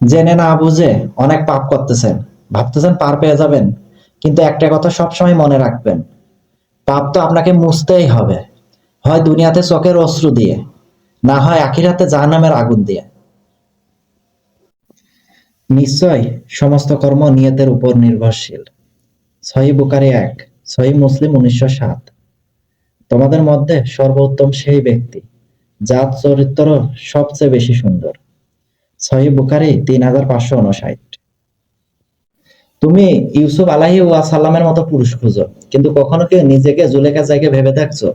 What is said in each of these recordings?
জেনে না বুঝে অনেক পাপ করতেছেন, ভাবতেছেন পার পেয়ে যাবেন, কিন্তু একটা কথা সবসময় মনে রাখবেন, পাপ তো আপনাকে মুছতেই হবে, হয় দুনিয়াতে চোখের অশ্রু দিয়ে, না হয় আখিরাতে জাহান্নামের আগুন দিয়ে। নিশ্চয় সমস্ত কর্ম নিয়তের উপর নির্ভরশীল। সহিহ বুখারী ১, সহিহ মুসলিম ১৯০৭। তোমাদের মধ্যে সর্বোত্তম সেই ব্যক্তি যার চরিত্র সবচেয়ে বেশি সুন্দর। সহিহ বুখারী ৩৫৫৯। তুমি ইউসুফ আলাইহি ওয়াসাল্লামের মতো পুরুষ খুঁজো, কিন্তু কখনো কি নিজেকে জুলেখার জায়গায় ভেবে দেখছো?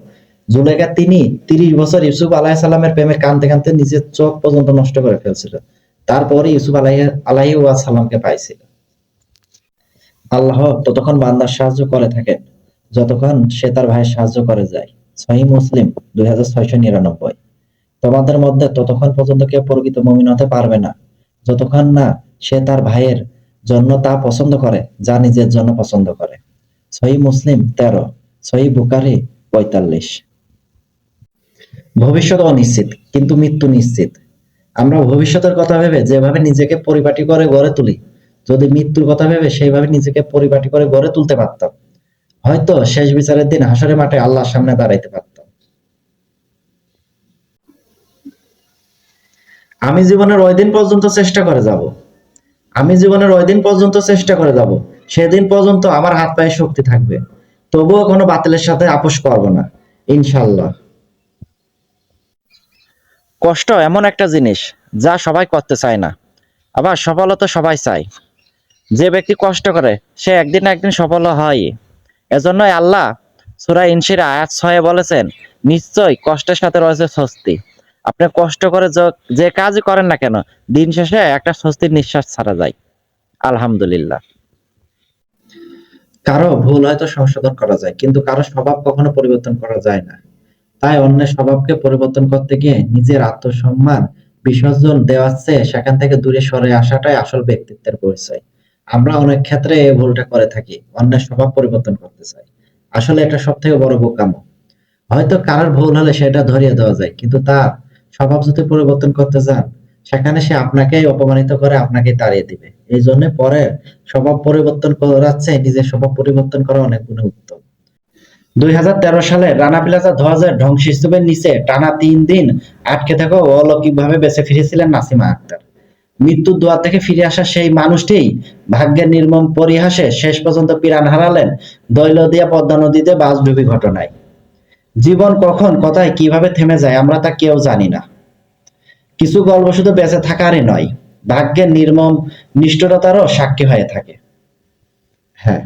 জুলেখা তিনি ৩০ বছর ইউসুফ আলাইহিস সালামের প্রেমে কাঁদতে কাঁদতে নিজের চোখ পর্যন্ত নষ্ট করে ফেলছিল, তারপরে ইউসুফ আলাইহি ওয়াসাল্লামকে পাইছিল। আল্লাহ ততক্ষণ বান্দার সাহায্য করে থাকেন যতক্ষণ সে তার ভাইয়ের সাহায্য করে যায়। সহিহ মুসলিম ২৬৯৯। তোমাদের মধ্যে ততক্ষণ পর্যন্ত কেউ প্রকৃত মুমিন হতে পারবে না যতক্ষণ না সে তার ভাইয়ের জন্য তা পছন্দ করে যা নিজের জন্য পছন্দ করে। সহিহ মুসলিম ১৩, সহিহ বুখারী ৪৫। ভবিষ্যৎ অনিশ্চিত, কিন্তু মৃত্যু নিশ্চিত। আমরা ভবিষ্যতের কথা ভেবে যেভাবে নিজেকে পরিপাটি করে গড়ে তুলি, যদি মৃত্যুর কথা ভেবে সেইভাবে নিজেকে পরিপাটি করে গড়ে তুলতে পারতাম, হয়তো শেষ বিচারের দিন হাসরের মাঠে আল্লাহর সামনে দাঁড়াইতে পারতাম। আমি জীবনের ওই দিন পর্যন্ত চেষ্টা করে যাব। আমি জীবনের ওই দিন পর্যন্ত চেষ্টা করে যাব, সেদিন পর্যন্ত আমার হাত পায়ে শক্তি থাকবে, তবুও কোনো বাতিলের সাথে আপোষ করব না, ইনশাল্লাহ। কষ্ট এমন একটা জিনিস যা সবাই করতে চায় না, আবার সফলতা সবাই চায়। যে ব্যক্তি কষ্ট করে সে একদিন না একদিন সফল হয়। এজন্যই আল্লাহ সূরা ইনশির আয়াত ৬ বলেছেন, নিশ্চয়ই কষ্টের সাথে রয়েছে স্বস্তি। আপনি কষ্ট করে যে কাজই করেন না কেন, দিন শেষে একটা স্বস্তির নিঃশ্বাস ছাড়া যায়। আলহামদুলিল্লাহ। কারো ভুল হয়তো সংশোধন করা যায়, কিন্তু কারো স্বভাব কখনো পরিবর্তন করা যায় না। তাই অন্যের স্বভাবকে পরিবর্তন করতে গিয়ে নিজের আত্মসম্মান বিসর্জন দেওয়ার চেয়ে সেখান থেকে দূরে সরে আসাটাই আসল ব্যক্তিত্বের পরিচয়। আমরা অনেক ক্ষেত্রে এই ভুলটা করে থাকি, অন্যের স্বভাব পরিবর্তন করতে চাই। আসলে এটা সব থেকে বড় বোকামো। হয়তো কারোর ভুল হলে সেটা ধরিয়ে দেওয়া যায়, কিন্তু তার স্বভাব যদি পরিবর্তন করতে যান, সেখানে সে আপনাকেই অপমানিত করে, আপনাকেই তাড়িয়ে দিবে। এই জন্য পরের স্বভাব পরিবর্তন করার চেয়ে নিজের স্বভাব পরিবর্তন করা অনেক গুণে উত্তম। ২০১৩ সালে রানা প্লাজা ধসের ধ্বংসস্তূপের নিচে টানা ৩ দিন আটকে থাকা অলৌকিকভাবে বেঁচে ফিরেছিলেন নাসিমা আক্তার। মৃত্যুর দুয়ার থেকে ফিরে আসা সেই মানুষটিই ভাগ্যের নির্মম পরিহাসে শেষ পর্যন্ত প্রাণ হারালেন দৌলতদিয়া পদ্মা নদীতে বাসডুবি ঘটনায়। জীবন কখন, কোথায়, কিভাবে থেমে যায় আমরা তা কেউ জানি না। কিছু গল্প শুধু বেঁচে থাকারই নয়, ভাগ্যের নির্মম নিষ্ঠুরতারও সাক্ষী হয়ে থাকে। হ্যাঁ।